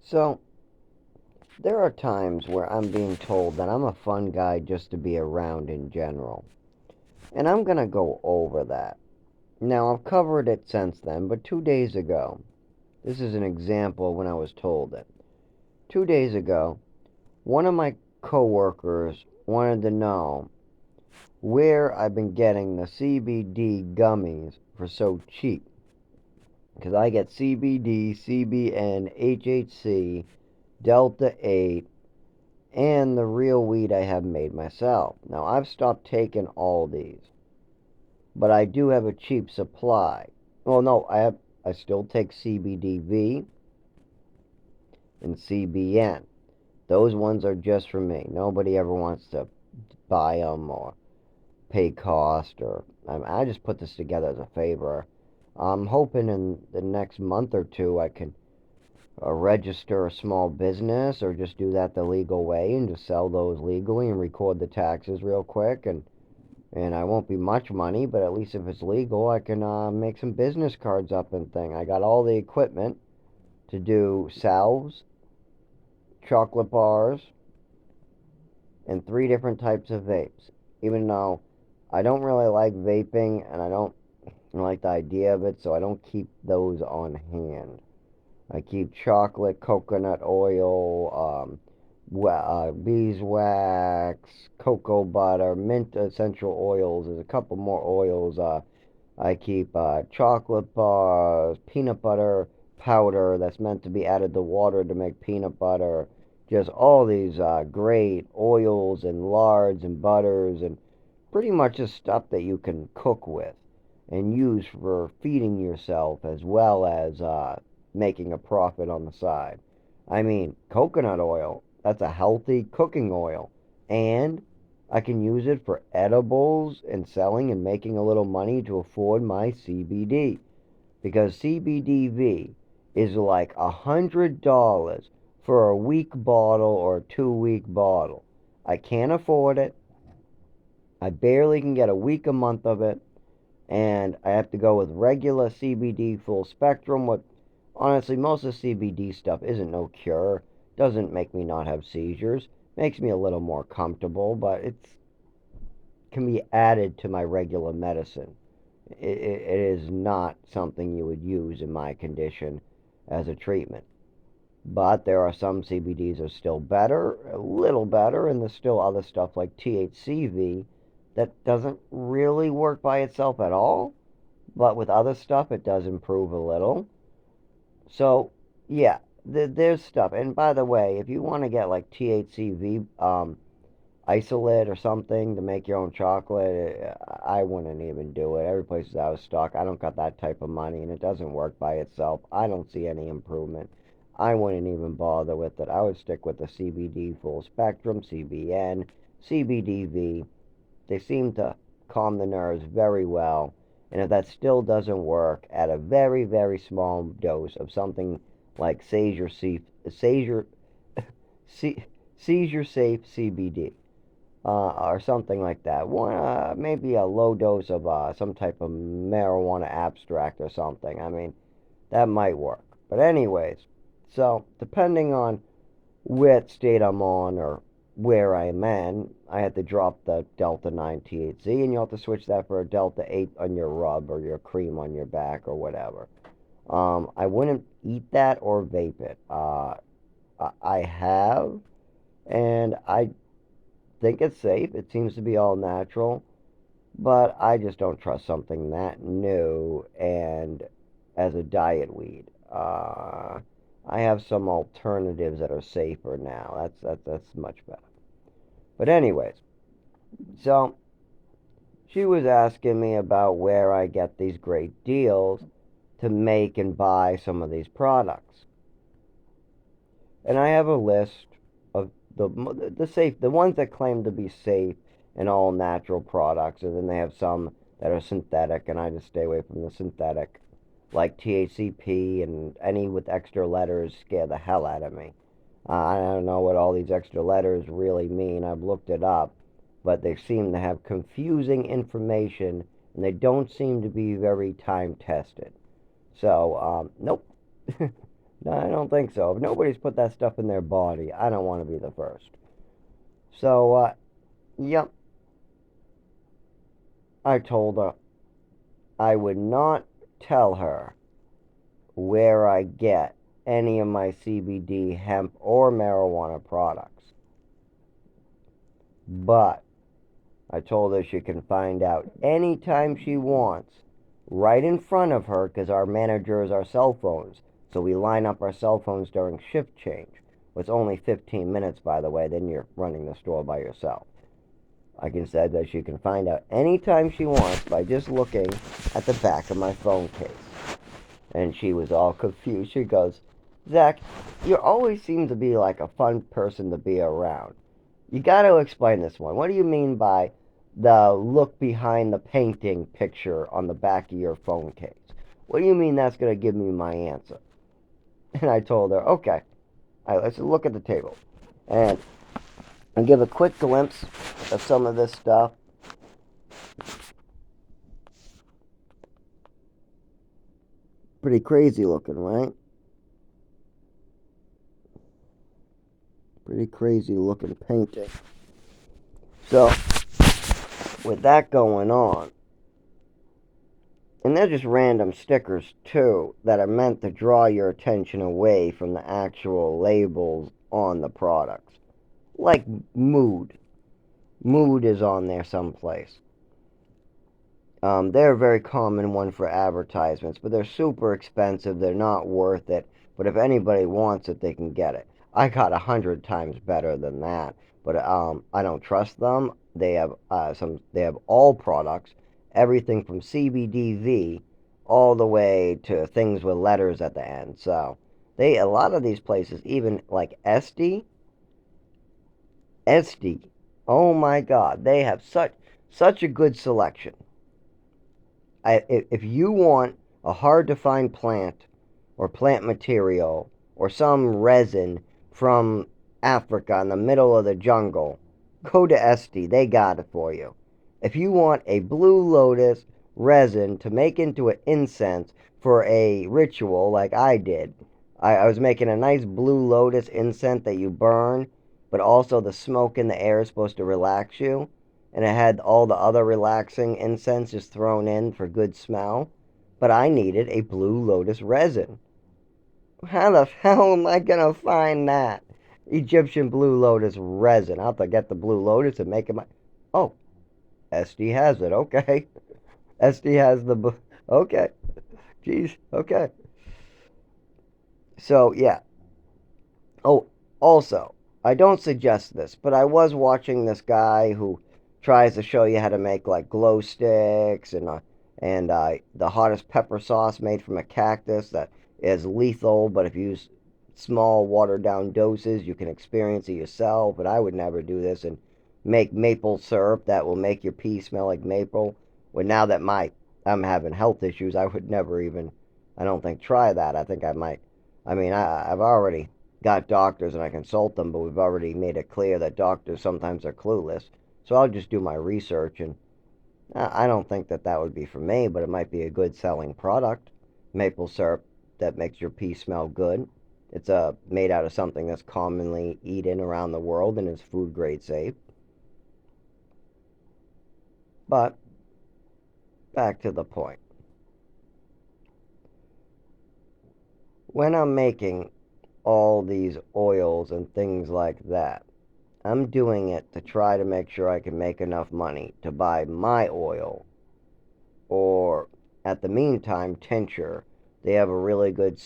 So, there are times where I'm being told that I'm a fun guy just to be around in general. And I'm gonna go over that. Now, I've covered it since then, but 2 days ago, this is an example when I was told it. 2 days ago, one of my coworkers wanted to know where I've been getting the CBD gummies for so cheap. Because I get CBD, CBN, HHC, Delta 8, and the real weed I have made myself. Now, I've stopped taking all these, but I do have a cheap supply. Well, no, I still take CBDV and CBN. Those ones are just for me. Nobody ever wants to buy them or pay cost or I just put this together as a favor. I'm hoping in the next month or two I can register a small business or just do that the legal way and just sell those legally and record the taxes real quick and I won't be much money, but at least if it's legal, I can make some business cards up and thing. I got all the equipment to do salves, chocolate bars, and 3 different types of vapes. Even though I don't really like vaping and I don't like the idea of it, so I don't keep those on hand. I keep chocolate, coconut oil, beeswax, cocoa butter, mint essential oils. There's a couple more oils. I keep chocolate bars, peanut butter powder that's meant to be added to water to make peanut butter. Just all these great oils and lards and butters and pretty much just stuff that you can cook with and use for feeding yourself as well as making a profit on the side. I mean, coconut oil, that's a healthy cooking oil. And I can use it for edibles and selling and making a little money to afford my CBD. Because CBDV is like $100 for a week bottle or a 2 week bottle. I can't afford it. I barely can get a week a month of it. And I have to go with regular CBD full spectrum. What honestly, most of the CBD stuff isn't no cure. Doesn't make me not have seizures. Makes me a little more comfortable, but it's can be added to my regular medicine. It is not something you would use in my condition as a treatment. But there are some CBDs are still better, a little better, and there's still other stuff like THCV that doesn't really work by itself at all. But with other stuff, it does improve a little. So, yeah, there's stuff. And by the way, if you want to get like THCV isolate or something to make your own chocolate, I wouldn't even do it. Every place is out of stock. I don't got that type of money, and it doesn't work by itself. I don't see any improvement. I wouldn't even bother with it. I would stick with the CBD full spectrum, CBN, CBDV. They seem to calm the nerves very well. And if that still doesn't work, add a very, very small dose of something like seizure safe CBD or something like that. Maybe a low dose of some type of marijuana abstract or something. I mean, that might work. But anyways, so depending on what state I'm on or where I'm in, I had to drop the Delta 9 THC, and you have to switch that for a Delta 8 on your rub or your cream on your back or whatever. I wouldn't eat that or vape it. I have, and I think it's safe. It seems to be all natural, but I just don't trust something that new and as a diet weed. I have some alternatives that are safer now. That's much better. But anyways, so she was asking me about where I get these great deals to make and buy some of these products. And I have a list of the ones that claim to be safe and all natural products, and then they have some that are synthetic, and I just stay away from the synthetic, like THCP and any with extra letters scare the hell out of me. I don't know what all these extra letters really mean. I've looked it up, but they seem to have confusing information, and they don't seem to be very time tested. So, nope. No, I don't think so. If nobody's put that stuff in their body, I don't want to be the first. So, yep, I told her I would not tell her where I get any of my CBD, hemp, or marijuana products. But I told her she can find out anytime she wants, right in front of her, because our managers are cell phones. So we line up our cell phones during shift change. It's only 15 minutes, by the way, then you're running the store by yourself. I can say that she can find out anytime she wants by just looking at the back of my phone case. And she was all confused. She goes, Zach, you always seem to be like a fun person to be around. You got to explain this one. What do you mean by the look behind the painting picture on the back of your phone case? What do you mean that's going to give me my answer? And I told her, okay, all right, let's look at the table. And I'll give a quick glimpse of some of this stuff. Pretty crazy looking, right? Pretty crazy looking painting. So, with that going on, and they're just random stickers too that are meant to draw your attention away from the actual labels on the products. Like mood. Mood is on there someplace. They're a very common one for advertisements, but they're super expensive. They're not worth it. But if anybody wants it, they can get it. I got 100 times better than that, but I don't trust them. They have some. They have all products, everything from CBDV all the way to things with letters at the end. So they a lot of these places, even like SD. Oh my God, they have such a good selection. If you want a hard to find plant or plant material or some resin from Africa in the middle of the jungle, go to Esty. They got it for you. If you want a blue lotus resin to make into an incense for a ritual like I did, I was making a nice blue lotus incense that you burn, but also the smoke in the air is supposed to relax you, and it had all the other relaxing incenses thrown in for good smell. But I needed a blue lotus resin. How the hell am I gonna find that? Egyptian blue lotus resin. I'll have to get the blue lotus and make it my. Oh, SD has it. Okay. SD has the. Okay. Jeez. Okay. So, yeah. Oh, also, I don't suggest this, but I was watching this guy who tries to show you how to make like glow sticks and the hottest pepper sauce made from a cactus that is lethal, but if you use small watered down doses, you can experience it yourself. But I would never do this and make maple syrup that will make your pee smell like maple. Well, now that I'm having health issues, I would never even, I don't think, try that. I think I might. I mean, I've already got doctors and I consult them, but we've already made it clear that doctors sometimes are clueless. So I'll just do my research, and I don't think that that would be for me, but it might be a good selling product. Maple syrup that makes your pee smell good. It's made out of something that's commonly eaten around the world and is food grade safe. But back to the point. When I'm making all these oils and things like that, I'm doing it to try to make sure I can make enough money to buy my oil, or at the meantime, tincture. They have a really good